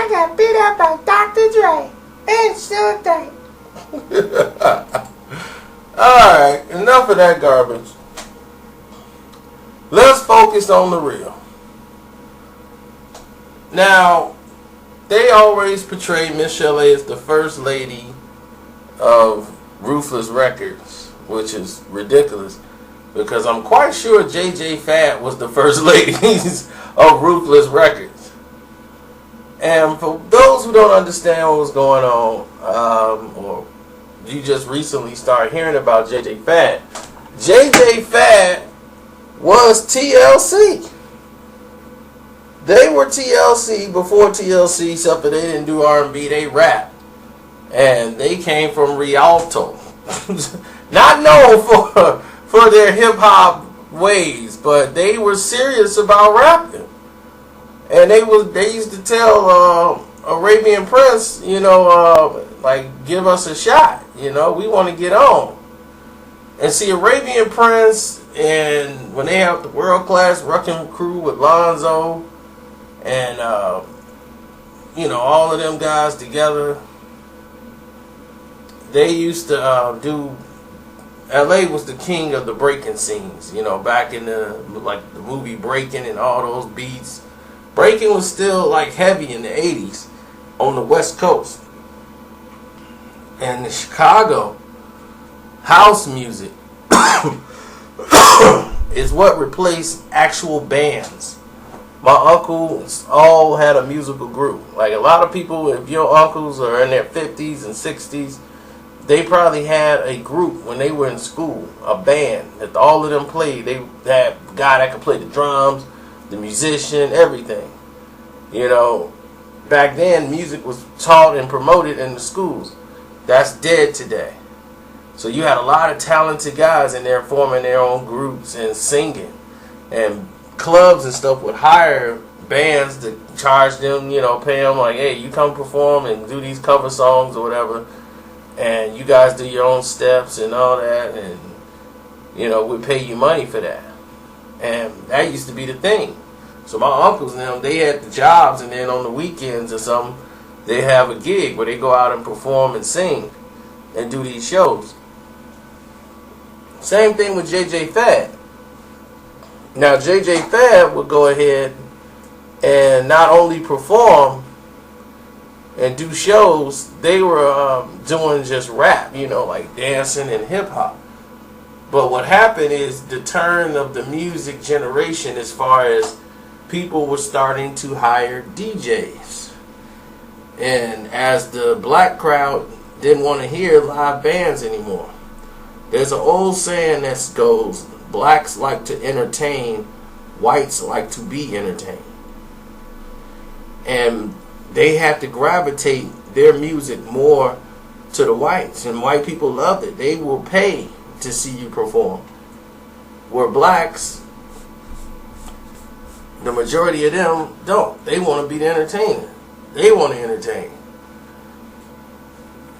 I got beat up by Dr. Dre and Sure Thing. Alright, enough of that garbage. Let's focus on the real. Now, they always portray michel'le as the first lady of Ruthless Records, which is ridiculous because I'm quite sure j.j.fad was the first lady of Ruthless Records. And for those who don't understand what was going on, or you just recently started hearing about j.j.fad, j.j.fad was TLC. They were TLC before TLC, except that they didn't do R&B, they rap. And they came from Rialto. Not known for their hip-hop ways, but they were serious about rapping. And they used to tell Arabian Prince, like, give us a shot. We want to get on. And see, Arabian Prince, and when they have the world-class Wrecking Crew with Lonzo, and, all of them guys together, they used to do, LA was the king of the breaking scenes, back in the movie Breaking and all those beats. Breaking was still, heavy in the 80s on the West Coast. And the Chicago house music is what replaced actual bands. My uncles all had a musical group. Like a lot of people, if your uncles are in their 50s and 60s, they probably had a group when they were in school, a band that all of them played. They had a guy that could play the drums, the musician, everything. Back then music was taught and promoted in the schools. That's dead today. So you had a lot of talented guys in there forming their own groups and singing. And clubs and stuff would hire bands to charge them, pay them like, hey, you come perform and do these cover songs or whatever, and you guys do your own steps and all that, and we'd pay you money for that. And that used to be the thing. So my uncles and them, they had the jobs, and then on the weekends or something, they have a gig where they go out and perform and sing and do these shows. Same thing with j.j.fad. Now, j.j.fad would go ahead and not only perform and do shows, they were doing just rap, like dancing and hip-hop. But what happened is the turn of the music generation as far as people were starting to hire DJs. And as the black crowd didn't want to hear live bands anymore. There's an old saying that goes, blacks like to entertain, whites like to be entertained. And they had to gravitate their music more to the whites, and white people loved it. They will pay to see you perform. Where blacks, the majority of them don't. They want to be the entertainer. They want to entertain.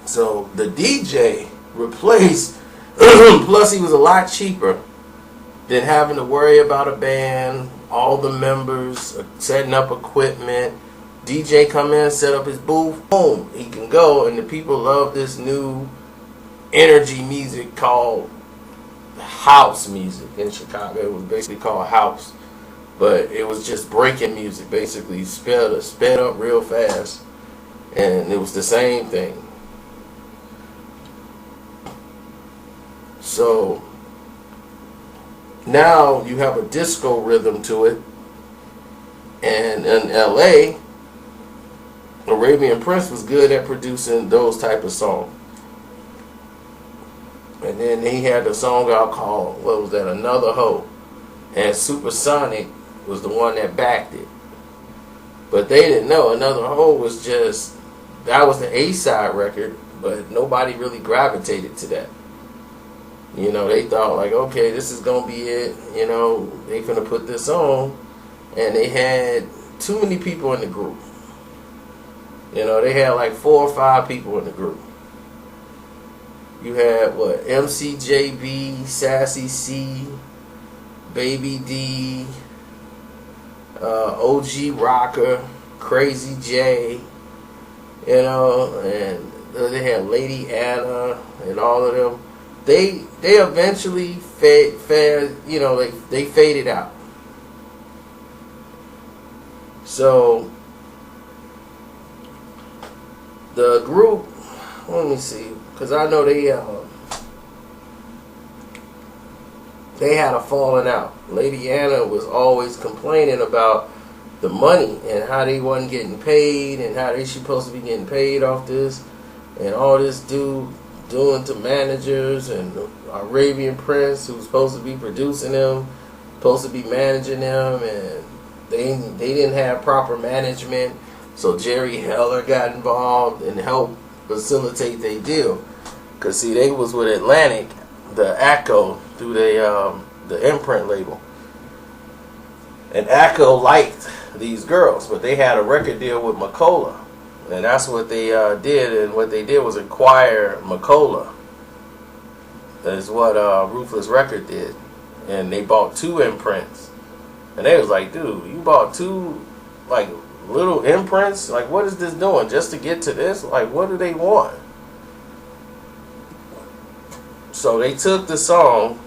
So the DJ replaced, plus he was a lot cheaper than having to worry about a band, all the members, setting up equipment. DJ come in, set up his booth, boom, he can go. And the people love this new energy music called house music in Chicago. It was basically called house, but it was just breaking music, basically sped up real fast, and it was the same thing. So now you have a disco rhythm to it, and in LA, Arabian Prince was good at producing those type of songs. And then he had a song out called, what was that, Another Hoe, and Supersonic was the one that backed it. But they didn't know Another Hoe was just, that was the A-side record, but nobody really gravitated to that. They thought like, okay, this is gonna be it. They gonna put this on, and they had too many people in the group. They had like 4 or 5 people in the group. You had what? MCJB, Sassy C, Baby D, OG Rocker, Crazy J, you know, and they had Lady Anna and all of them. They eventually they faded out. So the group, let me see, because I know they had a falling out. Lady Anna was always complaining about the money and how they wasn't getting paid and how they supposed to be getting paid off this and all this dude doing to managers and the Arabian Prince who's supposed to be producing them, supposed to be managing them, and they didn't have proper management. So Jerry Heller got involved and helped facilitate their deal. Cause see, they was with Atlantic, the ACO, through the imprint label, and ACO liked these girls, but they had a record deal with michel'le, and that's what they did. And what they did was acquire michel'le. That's what Ruthless Record did, and they bought 2 imprints. And they was like, dude, you bought 2 like little imprints? Like, what is this doing just to get to this? Like, what do they want? So they took the song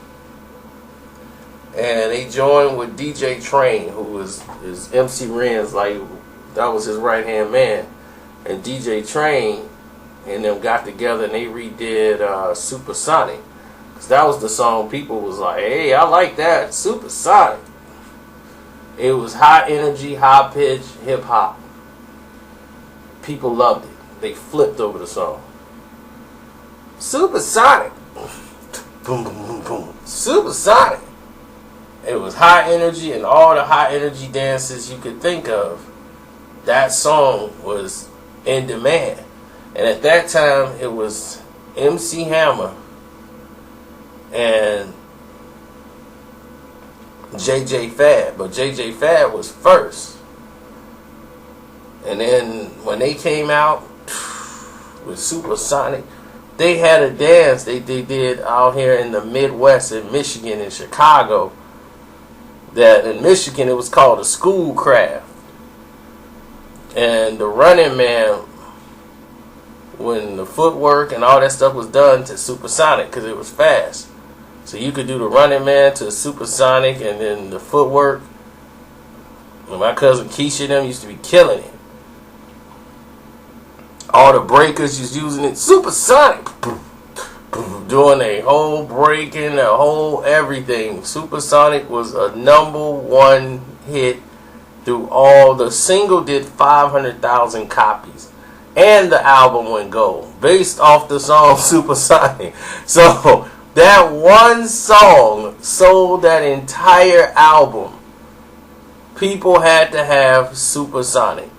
and they joined with DJ Train, who was MC Ren's, like, that was his right hand man. And DJ Train and them got together and they redid Supersonic. Cause that was the song people was like, hey, I like that, Supersonic. It was high energy, high pitch, hip hop. People loved it. They flipped over the song. Supersonic. Boom, boom, boom, boom. Supersonic. It was high energy and all the high energy dances you could think of. That song was in demand. And at that time, it was MC Hammer and j.j.fad. But j.j.fad was first. And then when they came out with Supersonic, they had a dance they did out here in the Midwest, in Michigan and Chicago. That in Michigan it was called a Schoolcraft. And the Running Man, when the footwork and all that stuff was done to Supersonic, because it was fast. So you could do the Running Man to Supersonic, and then the footwork. And my cousin Keisha and them used to be killing it. All the breakers was using it. Supersonic. Doing a whole breaking, a whole everything. Supersonic was a #1 hit through all. The single did 500,000 copies. And the album went gold. Based off the song Supersonic. So that one song sold that entire album. People had to have Supersonic.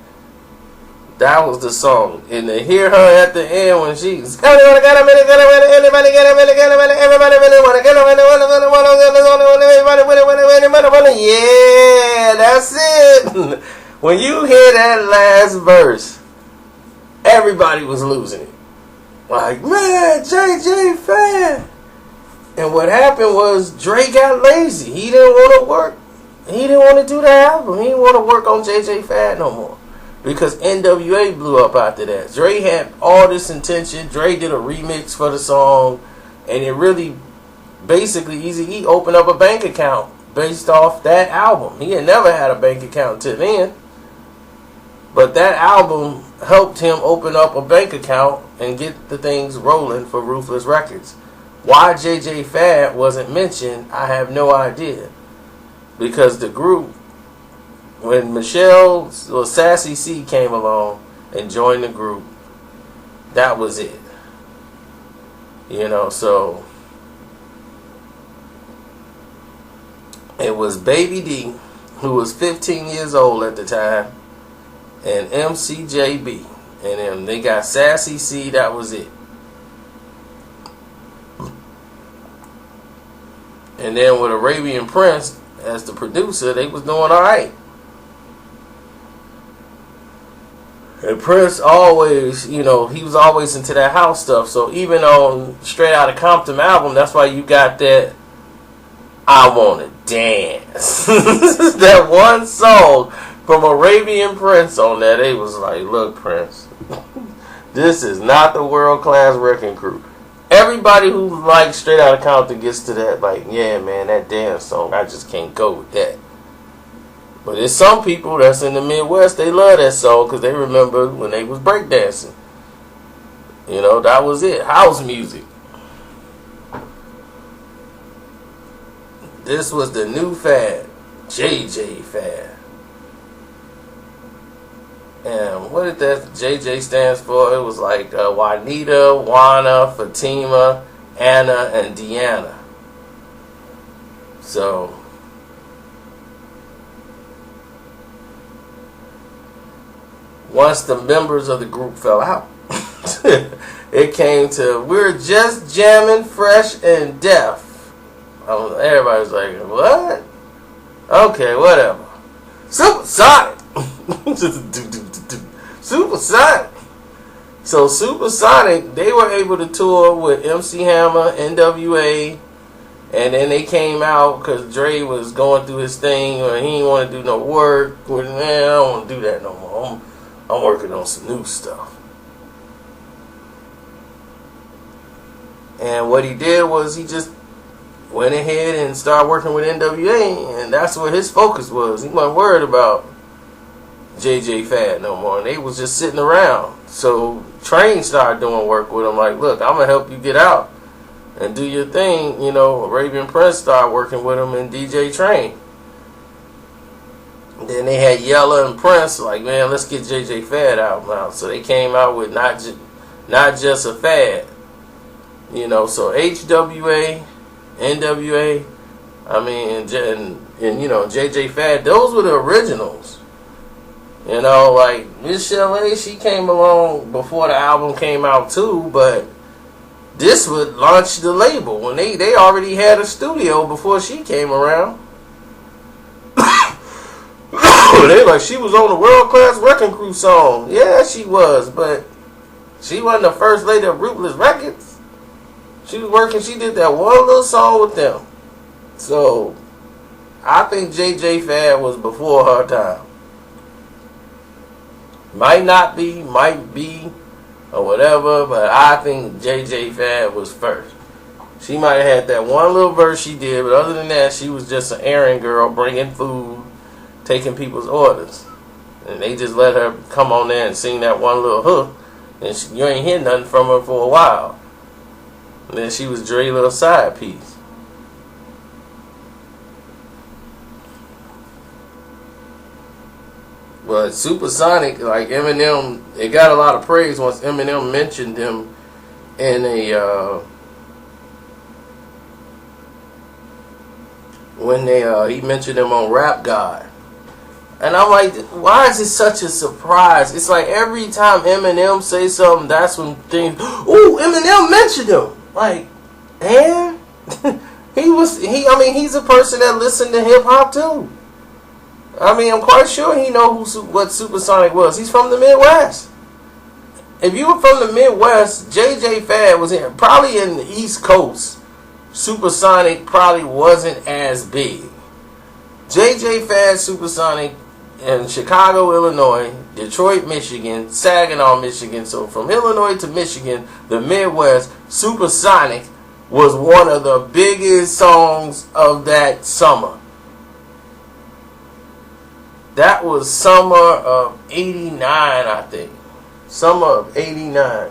That was the song. And to hear her at the end when she's everybody yeah, that's it. When you hear that last verse, everybody was losing it. Like, man, j.j.fad. And what happened was Dre got lazy. He didn't want to work. He didn't want to do the album. He didn't want to work on j.j.fad no more. Because N.W.A. blew up after that. Dre had all this intention. Dre did a remix for the song. And it really, basically, Eazy-E opened up a bank account based off that album. He had never had a bank account until then. But that album helped him open up a bank account and get the things rolling for Ruthless Records. Why j.j.fad wasn't mentioned, I have no idea. Because the group, when Sassy C came along and joined the group, that was it. You know, so it was Baby D, who was 15 years old at the time, and MCJB. And then they got Sassy C, that was it. And then with Arabian Prince as the producer, they was doing alright. And Prince always, you know, he was always into that house stuff. So even on Straight Outta Compton album, that's why you got that I Wanna Dance. That one song from Arabian Prince on that. They was like, look, Prince, This is not the World Class Wrecking Crew. Everybody who likes Straight Outta Compton gets to that, like, yeah, man, that dance song, I just can't go with that. But there's some people that's in the Midwest, they love that song because they remember when they was breakdancing. You know, that was it. House music. This was the new fad. j.j.fad. And what did that JJ stands for? It was like Juanita, Juana, Fatima, Anna, and Deanna. So once the members of the group fell out, it came to, we're just jamming, fresh, and deaf. Everybody's like, what? Okay, whatever. Supersonic. Supersonic. So Supersonic, they were able to tour with MC Hammer, N.W.A, and then they came out because Dre was going through his thing, or he didn't want to do no work. Man, I don't want to do that no more. I'm working on some new stuff. And what he did was he just went ahead and started working with N.W.A, and that's what his focus was. He wasn't worried about j.j.fad no more, and they was just sitting around. So Train started doing work with him, like, look, I'm gonna help you get out and do your thing. You know, Arabian Prince started working with him and DJ Train. And then they had Yella and Prince, like, man, let's get j.j.fad out now. So they came out with not just a fad. You know, so H.W.A, N.W.A, I mean, and you know, j.j.fad, those were the originals. You know, like michel'le, she came along before the album came out too, but this would launch the label when they already had a studio before she came around. They like, she was on the World Class Wrecking Crew song. Yeah, she was, but she wasn't the first lady of Ruthless Records. She was working, she did that one little song with them. So I think j.j.fad was before her time. Might not be, might be, or whatever, but I think j.j.fad was first. She might have had that one little verse she did, but other than that, she was just an errand girl bringing food, taking people's orders. And they just let her come on there and sing that one little hook, and you ain't hear nothing from her for a while. And then she was Dre's little side piece. But Supersonic, like Eminem, it got a lot of praise once Eminem mentioned him in he mentioned him on Rap God. And I'm like, why is it such a surprise? It's like every time Eminem say something, that's when things, ooh, Eminem mentioned him. Like, and I mean, he's a person that listened to hip hop too. I mean, I'm quite sure he knows what Supersonic was. He's from the Midwest. If you were from the Midwest, j.j.fad was here. Probably in the East Coast, Supersonic probably wasn't as big. j.j.fad, Supersonic in Chicago, Illinois, Detroit, Michigan, Saginaw, Michigan. So from Illinois to Michigan, the Midwest, Supersonic was one of the biggest songs of that summer. That was summer of 89, I think. Summer of 89.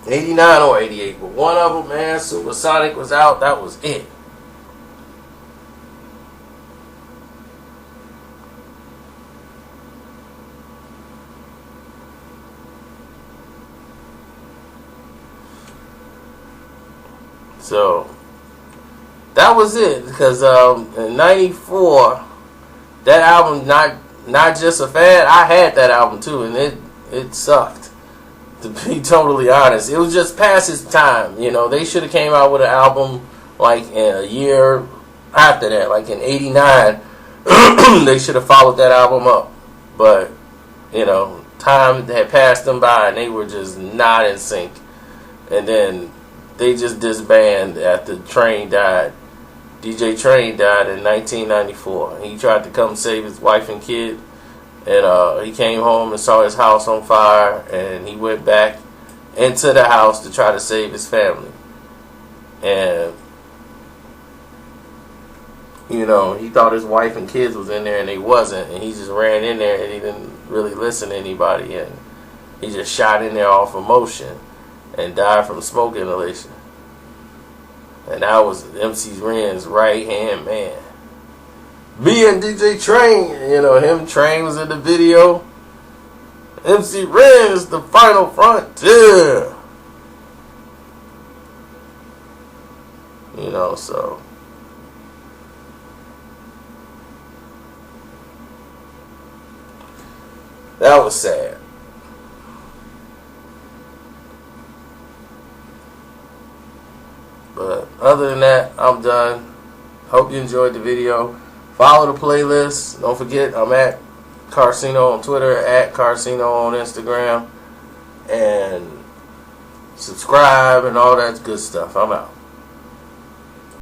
89 or 88. But one of them, man, Supersonic was out. That was it. So that was it, because in '94, that album, not just a fad. I had that album too, and it sucked. To be totally honest, it was just past its time. You know, they should have came out with an album like in a year after that, like in '89. They should have followed that album up, but you know, time had passed them by, and they were just not in sync. And then they just disbanded after Train died. DJ Train died in 1994. He tried to come save his wife and kid, And he came home and saw his house on fire, and he went back into the house to try to save his family. And you know, he thought his wife and kids was in there, and they wasn't, and he just ran in there, and he didn't really listen to anybody, and he just shot in there off emotion and died from smoke inhalation. And that was MC Ren's right hand man. Me and DJ Train, you know, him, Train was in the video. MC Ren is the final frontier. You know, so that was sad. But other than that, I'm done. Hope you enjoyed the video. Follow the playlist. Don't forget, I'm at Carcino on Twitter, at Carcino on Instagram. And subscribe and all that good stuff. I'm out.